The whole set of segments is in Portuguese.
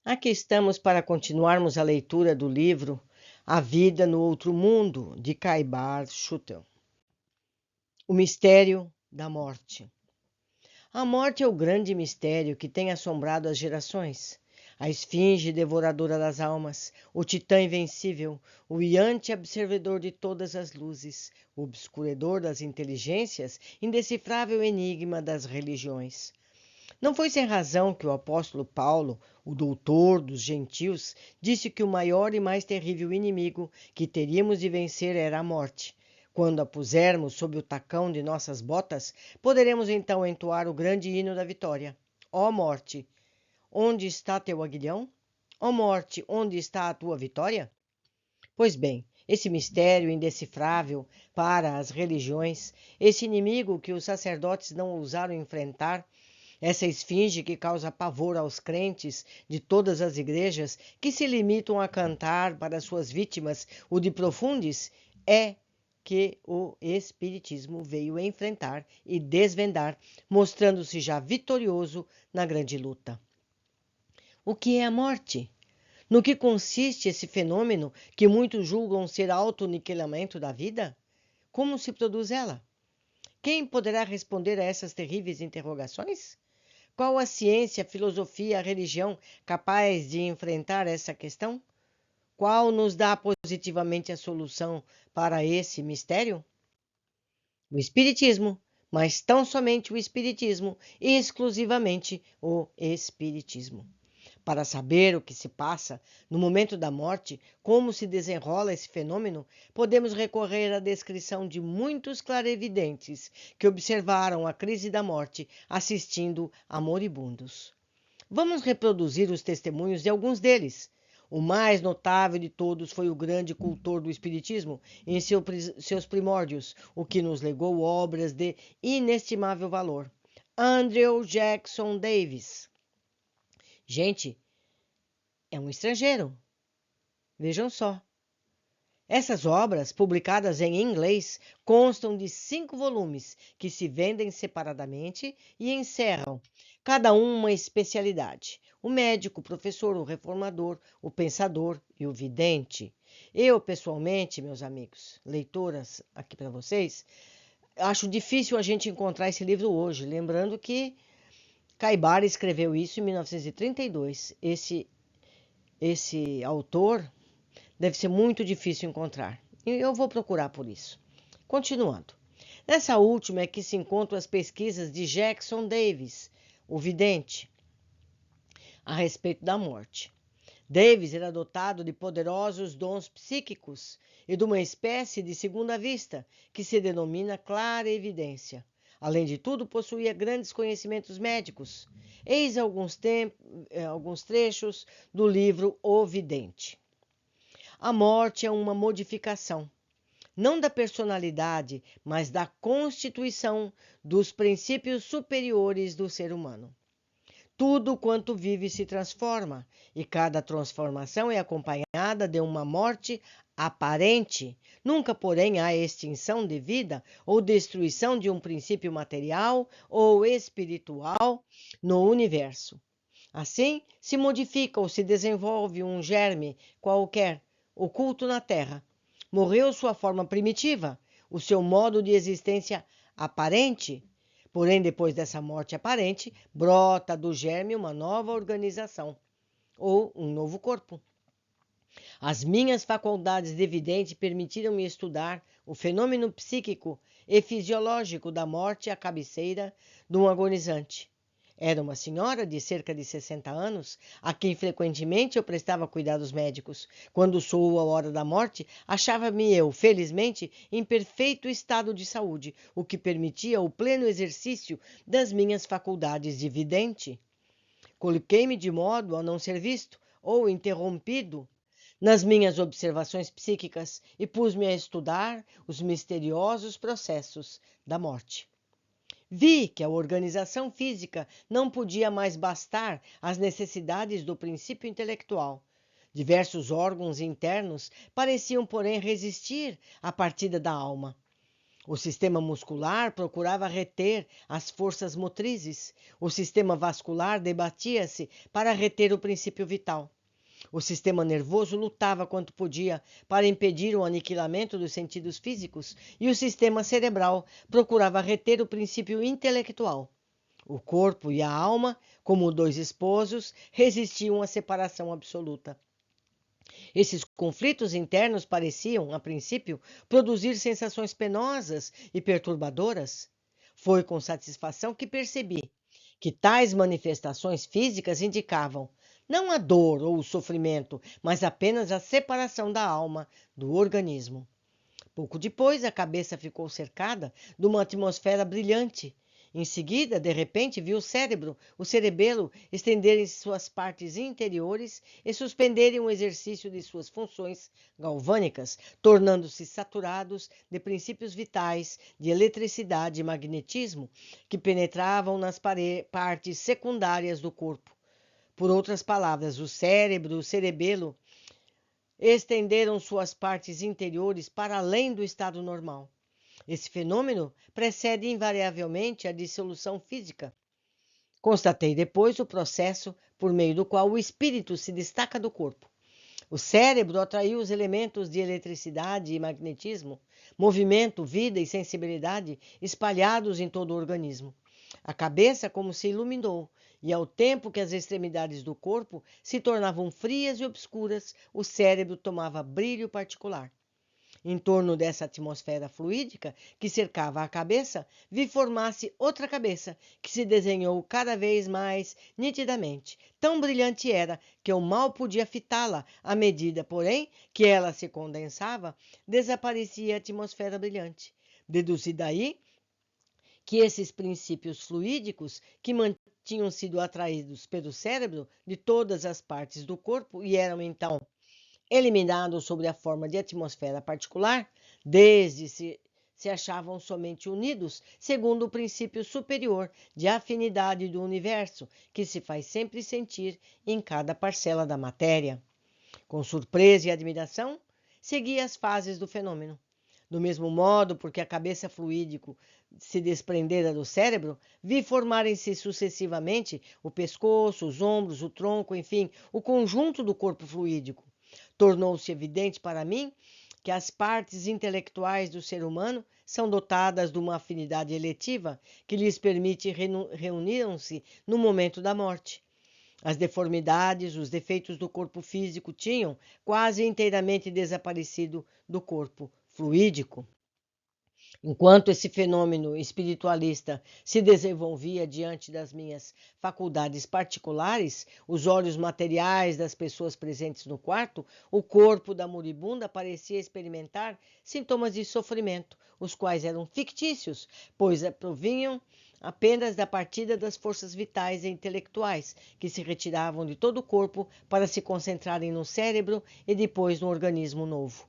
Aqui estamos para continuarmos a leitura do livro A Vida no Outro Mundo, de Caibar Schutel. O mistério da morte. A morte é o grande mistério que tem assombrado as gerações. A esfinge devoradora das almas, o titã invencível, o iante absorvedor de todas as luzes, o obscurecedor das inteligências, indecifrável enigma das religiões. Não foi sem razão que o apóstolo Paulo, o doutor dos gentios, disse que o maior e mais terrível inimigo que teríamos de vencer era a morte. Quando a pusermos sob o tacão de nossas botas, poderemos então entoar o grande hino da vitória. Ó morte, onde está teu aguilhão? Ó morte, onde está a tua vitória? Pois bem, esse mistério indecifrável para as religiões, esse inimigo que os sacerdotes não ousaram enfrentar, essa esfinge que causa pavor aos crentes de todas as igrejas que se limitam a cantar para suas vítimas o de profundis, é que o Espiritismo veio enfrentar e desvendar, mostrando-se já vitorioso na grande luta. O que é a morte? No que consiste esse fenômeno que muitos julgam ser autoniquilamento da vida? Como se produz ela? Quem poderá responder a essas terríveis interrogações? Qual a ciência, a filosofia, a religião capaz de enfrentar essa questão? Qual nos dá positivamente a solução para esse mistério? O Espiritismo, mas tão somente o Espiritismo, e exclusivamente o Espiritismo. Para saber o que se passa no momento da morte, como se desenrola esse fenômeno, podemos recorrer à descrição de muitos clarevidentes que observaram a crise da morte assistindo a moribundos. Vamos reproduzir os testemunhos de alguns deles. O mais notável de todos foi o grande cultor do Espiritismo em seus primórdios, o que nos legou obras de inestimável valor. Andrew Jackson Davis. Gente, é um estrangeiro. Vejam só. Essas obras, publicadas em inglês, constam de 5 volumes que se vendem separadamente e encerram, cada um uma especialidade. O médico, o professor, o reformador, o pensador e o vidente. Eu, pessoalmente, meus amigos, leitoras aqui para vocês, acho difícil a gente encontrar esse livro hoje, lembrando que Caibar escreveu isso em 1932. Esse autor deve ser muito difícil encontrar. E eu vou procurar por isso. Continuando. Nessa última é que se encontram as pesquisas de Jackson Davis, o vidente, a respeito da morte. Davis era dotado de poderosos dons psíquicos e de uma espécie de segunda vista, que se denomina clarevidência. Além de tudo, possuía grandes conhecimentos médicos. Eis alguns trechos do livro O Vidente. A morte é uma modificação, não da personalidade, mas da constituição dos princípios superiores do ser humano. Tudo quanto vive se transforma, e cada transformação é acompanhada de uma morte aparente. Nunca, porém, há extinção de vida ou destruição de um princípio material ou espiritual no universo. Assim, se modifica ou se desenvolve um germe qualquer oculto na Terra. Morreu sua forma primitiva, o seu modo de existência aparente. Porém, depois dessa morte aparente, brota do germe uma nova organização ou um novo corpo. As minhas faculdades de vidente permitiram-me estudar o fenômeno psíquico e fisiológico da morte à cabeceira de um agonizante. Era uma senhora de cerca de 60 anos, a quem frequentemente eu prestava cuidados médicos. Quando soou a hora da morte, achava-me eu, felizmente, em perfeito estado de saúde, o que permitia o pleno exercício das minhas faculdades de vidente. Coloquei-me de modo a não ser visto ou interrompido nas minhas observações psíquicas e pus-me a estudar os misteriosos processos da morte. Vi que a organização física não podia mais bastar às necessidades do princípio intelectual. Diversos órgãos internos pareciam, porém, resistir à partida da alma. O sistema muscular procurava reter as forças motrizes. O sistema vascular debatia-se para reter o princípio vital. O sistema nervoso lutava quanto podia para impedir o aniquilamento dos sentidos físicos e o sistema cerebral procurava reter o princípio intelectual. O corpo e a alma, como dois esposos, resistiam à separação absoluta. Esses conflitos internos pareciam, a princípio, produzir sensações penosas e perturbadoras. Foi com satisfação que percebi que tais manifestações físicas indicavam não a dor ou o sofrimento, mas apenas a separação da alma do organismo. Pouco depois, a cabeça ficou cercada de uma atmosfera brilhante. Em seguida, de repente, vi o cerebelo, estenderem suas partes interiores e suspenderem o exercício de suas funções galvânicas, tornando-se saturados de princípios vitais de eletricidade e magnetismo que penetravam nas partes secundárias do corpo. Por outras palavras, o cérebro, o cerebelo, estenderam suas partes interiores para além do estado normal. Esse fenômeno precede invariavelmente a dissolução física. Constatei depois o processo por meio do qual o espírito se destaca do corpo. O cérebro atraiu os elementos de eletricidade e magnetismo, movimento, vida e sensibilidade espalhados em todo o organismo. A cabeça como se iluminou, e ao tempo que as extremidades do corpo se tornavam frias e obscuras, o cérebro tomava brilho particular. Em torno dessa atmosfera fluídica que cercava a cabeça, vi formar-se outra cabeça, que se desenhou cada vez mais nitidamente. Tão brilhante era que eu mal podia fitá-la, à medida, porém, que ela se condensava, desaparecia a atmosfera brilhante. Deduzi daí que esses princípios fluídicos que tinham sido atraídos pelo cérebro de todas as partes do corpo e eram então eliminados sob a forma de atmosfera particular, desde se achavam somente unidos segundo o princípio superior de afinidade do universo, que se faz sempre sentir em cada parcela da matéria. Com surpresa e admiração, segui as fases do fenômeno. Do mesmo modo, porque a cabeça fluídico se desprendera do cérebro, vi formarem-se sucessivamente o pescoço, os ombros, o tronco, enfim, o conjunto do corpo fluídico. Tornou-se evidente para mim que as partes intelectuais do ser humano são dotadas de uma afinidade eletiva que lhes permite reunirem-se no momento da morte. As deformidades, os defeitos do corpo físico tinham quase inteiramente desaparecido do corpo fluídico. Enquanto esse fenômeno espiritualista se desenvolvia diante das minhas faculdades particulares, os olhos materiais das pessoas presentes no quarto, o corpo da moribunda parecia experimentar sintomas de sofrimento, os quais eram fictícios, pois provinham apenas da partida das forças vitais e intelectuais, que se retiravam de todo o corpo para se concentrarem no cérebro e depois no organismo novo.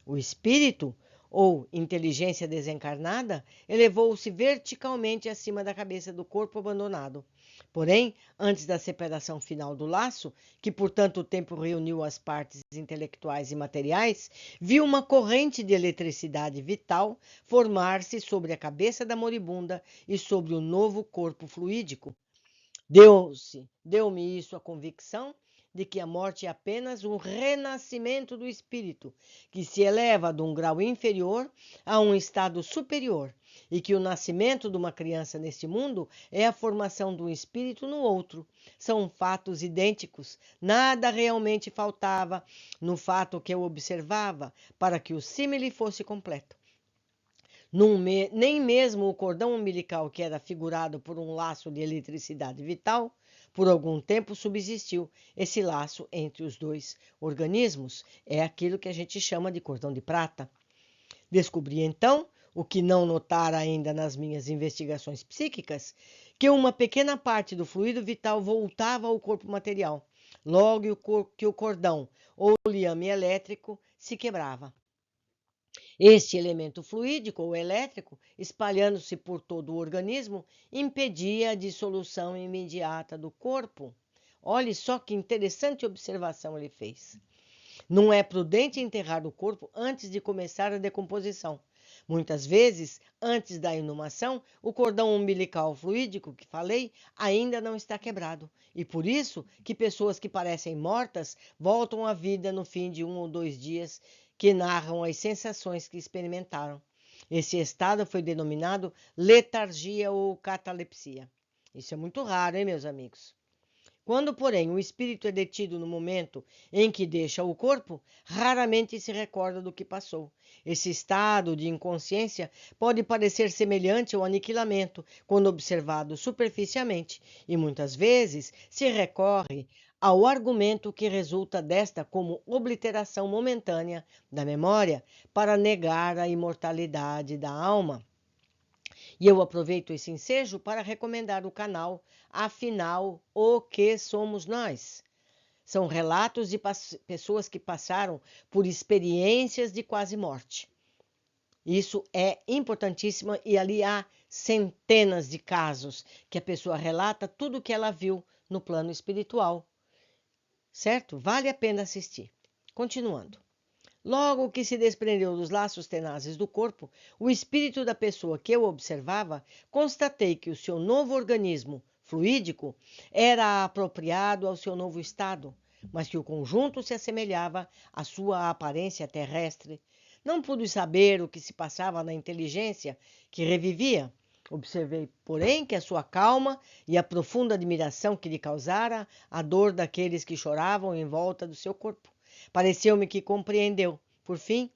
O espírito, ou inteligência desencarnada, elevou-se verticalmente acima da cabeça do corpo abandonado. Porém, antes da separação final do laço, que por tanto tempo reuniu as partes intelectuais e materiais, viu uma corrente de eletricidade vital formar-se sobre a cabeça da moribunda e sobre o novo corpo fluídico. Deu-me isso a convicção de que a morte é apenas um renascimento do espírito, que se eleva de um grau inferior a um estado superior, e que o nascimento de uma criança neste mundo é a formação de um espírito no outro. São fatos idênticos. Nada realmente faltava no fato que eu observava para que o símile fosse completo. Nem mesmo o cordão umbilical, que era figurado por um laço de eletricidade vital, por algum tempo subsistiu. Esse laço entre os dois organismos é aquilo que a gente chama de cordão de prata. Descobri então, o que não notara ainda nas minhas investigações psíquicas, que uma pequena parte do fluido vital voltava ao corpo material, logo que o cordão ou liame elétrico se quebrava. Este elemento fluídico ou elétrico, espalhando-se por todo o organismo, impedia a dissolução imediata do corpo. Olhe só que interessante observação ele fez. Não é prudente enterrar o corpo antes de começar a decomposição, Muitas vezes, antes da inumação, o cordão umbilical fluídico que falei ainda não está quebrado. E por isso que pessoas que parecem mortas voltam à vida no fim de 1 ou 2 dias, que narram as sensações que experimentaram. Esse estado foi denominado letargia ou catalepsia. Isso é muito raro, hein, meus amigos? Quando, porém, o espírito é detido no momento em que deixa o corpo, raramente se recorda do que passou. Esse estado de inconsciência pode parecer semelhante ao aniquilamento quando observado superficialmente, e muitas vezes se recorre ao argumento que resulta desta como obliteração momentânea da memória para negar a imortalidade da alma. E eu aproveito esse ensejo para recomendar o canal Afinal, o que somos nós? São relatos de pessoas que passaram por experiências de quase morte. Isso é importantíssimo e ali há centenas de casos que a pessoa relata tudo o que ela viu no plano espiritual. Certo? Vale a pena assistir. Continuando. Logo que se desprendeu dos laços tenazes do corpo, o espírito da pessoa que eu observava, constatei que o seu novo organismo fluídico era apropriado ao seu novo estado, mas que o conjunto se assemelhava à sua aparência terrestre. Não pude saber o que se passava na inteligência que revivia. Observei, porém, que a sua calma e a profunda admiração que lhe causara a dor daqueles que choravam em volta do seu corpo. Pareceu-me que compreendeu, por fim,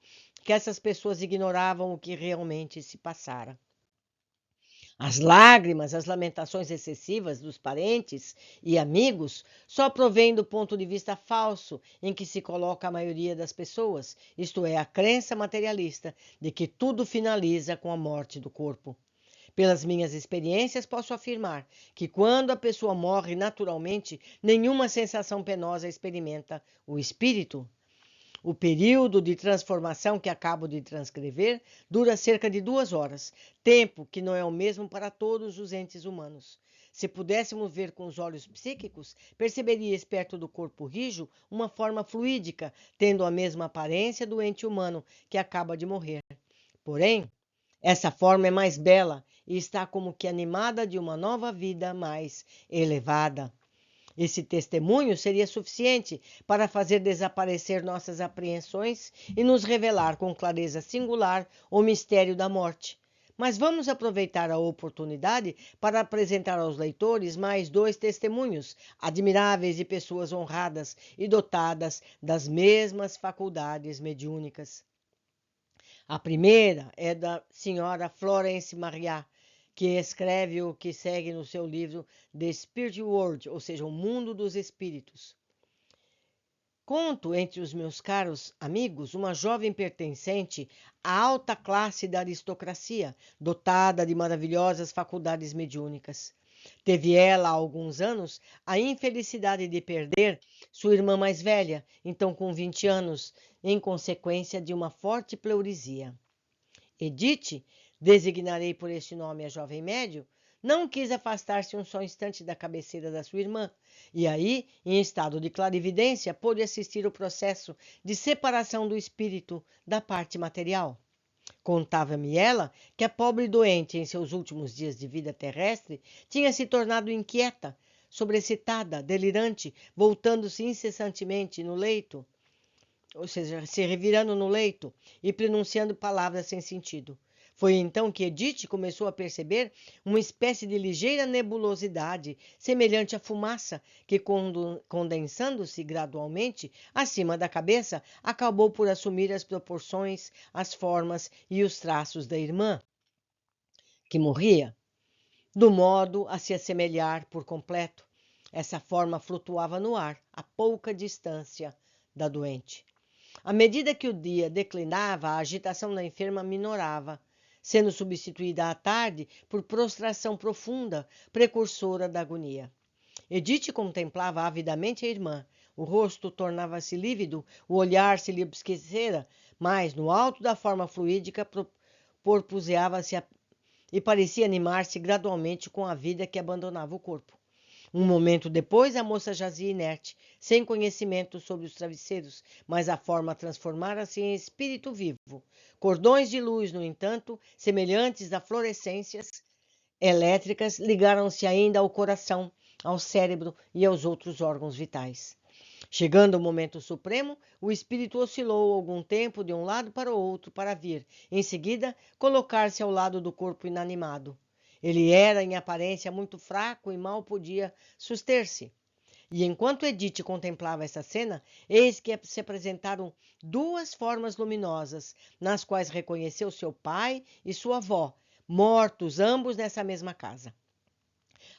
que essas pessoas ignoravam o que realmente se passara. As lágrimas, as lamentações excessivas dos parentes e amigos só provêm do ponto de vista falso em que se coloca a maioria das pessoas, isto é, a crença materialista de que tudo finaliza com a morte do corpo. Pelas minhas experiências, posso afirmar que quando a pessoa morre naturalmente, nenhuma sensação penosa experimenta o espírito. O período de transformação que acabo de transcrever dura cerca de 2 horas, tempo que não é o mesmo para todos os entes humanos. Se pudéssemos ver com os olhos psíquicos, perceberíeis perto do corpo rijo uma forma fluídica, tendo a mesma aparência do ente humano que acaba de morrer. Porém, essa forma é mais bela e está como que animada de uma nova vida mais elevada. Esse testemunho seria suficiente para fazer desaparecer nossas apreensões e nos revelar com clareza singular o mistério da morte. Mas vamos aproveitar a oportunidade para apresentar aos leitores mais 2 testemunhos admiráveis de pessoas honradas e dotadas das mesmas faculdades mediúnicas. A primeira é da senhora Florence Mariá, que escreve o que segue no seu livro The Spirit World, ou seja, o mundo dos espíritos. Conto entre os meus caros amigos uma jovem pertencente à alta classe da aristocracia, dotada de maravilhosas faculdades mediúnicas. Teve ela, há alguns anos, a infelicidade de perder sua irmã mais velha, então com 20 anos, em consequência de uma forte pleurisia. Edith, designarei por este nome a jovem médio, não quis afastar-se um só instante da cabeceira da sua irmã, e aí, em estado de clarividência, pôde assistir o processo de separação do espírito da parte material. Contava-me ela que a pobre doente, em seus últimos dias de vida terrestre, tinha se tornado inquieta, sobrexcitada, delirante, voltando-se incessantemente no leito, ou seja, se revirando no leito e pronunciando palavras sem sentido. Foi então que Edith começou a perceber uma espécie de ligeira nebulosidade, semelhante à fumaça, que, condensando-se gradualmente acima da cabeça, acabou por assumir as proporções, as formas e os traços da irmã, que morria, do modo a se assemelhar por completo. Essa forma flutuava no ar, a pouca distância da doente. À medida que o dia declinava, a agitação da enferma minorava, sendo substituída à tarde por prostração profunda, precursora da agonia. Edith contemplava avidamente a irmã. O rosto tornava-se lívido, o olhar se lhe esquecera, mas no alto da forma fluídica porpuseava-se e parecia animar-se gradualmente com a vida que abandonava o corpo. Um momento depois, a moça jazia inerte, sem conhecimento sobre os travesseiros, mas a forma transformara-se em espírito vivo. Cordões de luz, no entanto, semelhantes a fluorescências elétricas, ligaram-se ainda ao coração, ao cérebro e aos outros órgãos vitais. Chegando o momento supremo, o espírito oscilou algum tempo de um lado para o outro para vir, em seguida, colocar-se ao lado do corpo inanimado. Ele era, em aparência, muito fraco e mal podia suster-se. E enquanto Edith contemplava essa cena, eis que se apresentaram duas formas luminosas, nas quais reconheceu seu pai e sua avó, mortos ambos nessa mesma casa.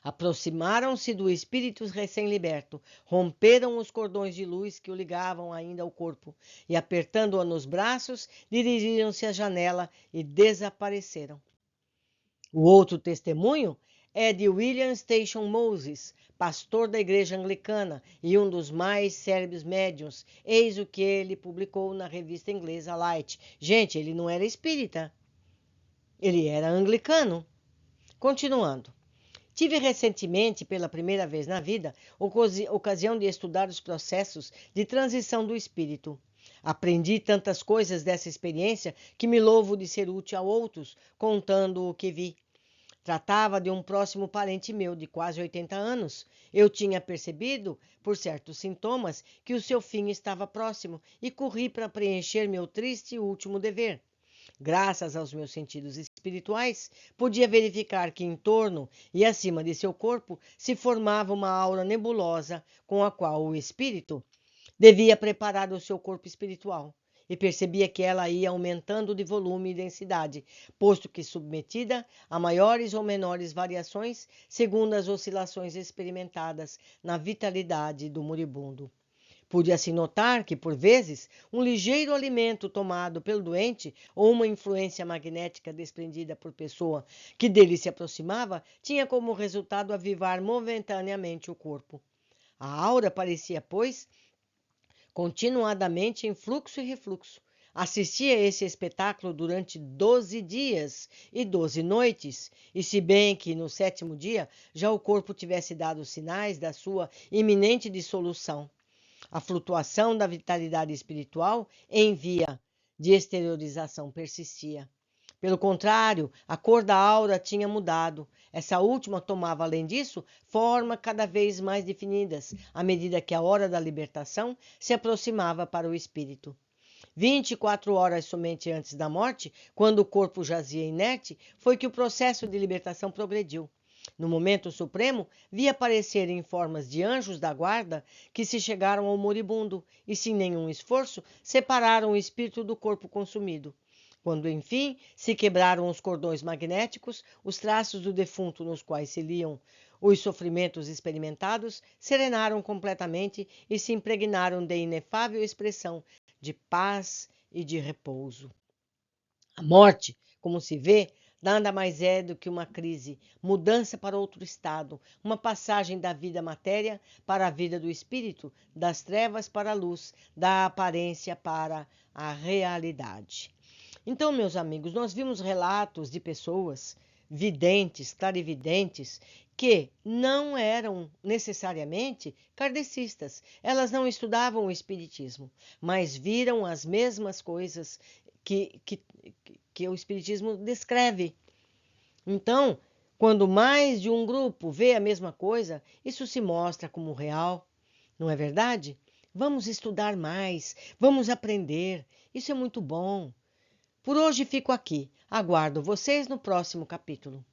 Aproximaram-se do espírito recém-liberto, romperam os cordões de luz que o ligavam ainda ao corpo e, apertando-o nos braços, dirigiram-se à janela e desapareceram. O outro testemunho é de William Station Moses, pastor da igreja anglicana e um dos mais célebres médiuns. Eis o que ele publicou na revista inglesa Light. Gente, ele não era espírita, ele era anglicano. Continuando. Tive recentemente, pela primeira vez na vida, ocasião de estudar os processos de transição do espírito. Aprendi tantas coisas dessa experiência que me louvo de ser útil a outros, contando o que vi. Tratava de um próximo parente meu, de quase 80 anos. Eu tinha percebido, por certos sintomas, que o seu fim estava próximo e corri para preencher meu triste e último dever. Graças aos meus sentidos espirituais, podia verificar que em torno e acima de seu corpo se formava uma aura nebulosa com a qual o espírito devia preparar o seu corpo espiritual. E percebia que ela ia aumentando de volume e densidade, posto que submetida a maiores ou menores variações segundo as oscilações experimentadas na vitalidade do moribundo. Pude assim notar que, por vezes, um ligeiro alimento tomado pelo doente ou uma influência magnética desprendida por pessoa que dele se aproximava tinha como resultado avivar momentaneamente o corpo. A aura parecia, pois, continuadamente em fluxo e refluxo. Assisti a esse espetáculo durante 12 dias e 12 noites, e se bem que no 7º dia já o corpo tivesse dado sinais da sua iminente dissolução. A flutuação da vitalidade espiritual em via de exteriorização persistia. Pelo contrário, a cor da aura tinha mudado. Essa última tomava, além disso, formas cada vez mais definidas, à medida que a hora da libertação se aproximava para o espírito. 24 horas somente antes da morte, quando o corpo jazia inerte, foi que o processo de libertação progrediu. No momento supremo, vi aparecer em formas de anjos da guarda que se chegaram ao moribundo e, sem nenhum esforço, separaram o espírito do corpo consumido. Quando, enfim, se quebraram os cordões magnéticos, os traços do defunto nos quais se liam os sofrimentos experimentados serenaram completamente e se impregnaram de inefável expressão de paz e de repouso. A morte, como se vê, nada mais é do que uma crise, mudança para outro estado, uma passagem da vida matéria para a vida do espírito, das trevas para a luz, da aparência para a realidade. Então, meus amigos, nós vimos relatos de pessoas videntes, clarividentes, que não eram necessariamente kardecistas. Elas não estudavam o espiritismo, mas viram as mesmas coisas que o espiritismo descreve. Então, quando mais de um grupo vê a mesma coisa, isso se mostra como real, não é verdade? Vamos estudar mais, vamos aprender, isso é muito bom. Por hoje fico aqui. Aguardo vocês no próximo capítulo.